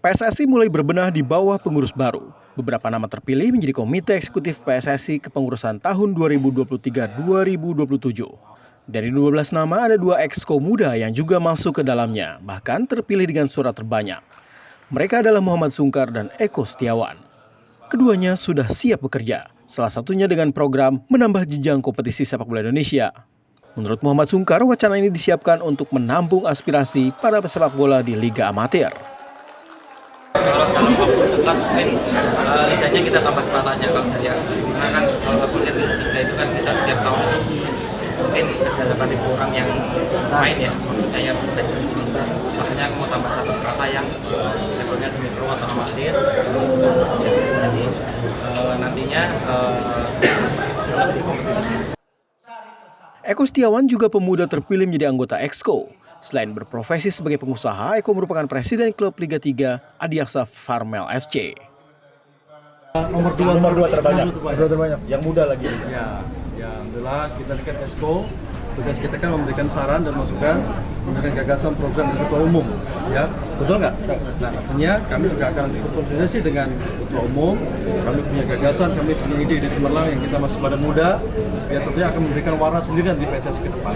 PSSI mulai berbenah di bawah pengurus baru. Beberapa nama terpilih menjadi Komite Eksekutif PSSI kepengurusan tahun 2023-2027. Dari 12 nama ada 2 exco muda yang juga masuk ke dalamnya, bahkan terpilih dengan suara terbanyak. Mereka adalah Muhammad Sungkar dan Eko Setiawan. Keduanya sudah siap bekerja, salah satunya dengan program menambah jenjang kompetisi sepak bola Indonesia. Menurut Muhammad Sungkar, wacana ini disiapkan untuk menampung aspirasi para pesepak bola di Liga Amatir. Kalau dalam waktu dekat mungkin liganya kita tambah aja Bang ya. Karena kan kalau lihat liga itu kan kita setiap tahun itu mungkin ada 8.000 orang yang main ya. Saya makanya mau tambah 1 strata yang levelnya semi pro atau amatir. Jadi nantinya lebih kompetitif. Eko Setiawan juga pemuda terpilih menjadi anggota Exco. Selain berprofesi sebagai pengusaha, Eko merupakan presiden klub Liga 3 Adiaksa Farmel FC. Nomor 2 terbanyak. Yang muda lagi. Ya, alhamdulillah kita dekat Exco. Tugas kita kan memberikan saran dan masukan, memberikan gagasan program dari ketua umum. Ya, betul nggak? Nah, artinya kami juga akan berkonsultasi dengan ketua umum. Kami punya gagasan, kami punya ide cemerlang yang kita masih pada muda. Ya, tentunya akan memberikan warna sendiri di PSSI ke depan.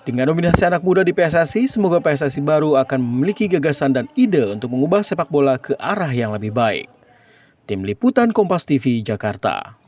Dengan dominasi anak muda di PSSI, semoga PSSI baru akan memiliki gagasan dan ide untuk mengubah sepak bola ke arah yang lebih baik. Tim Liputan Kompas TV, Jakarta.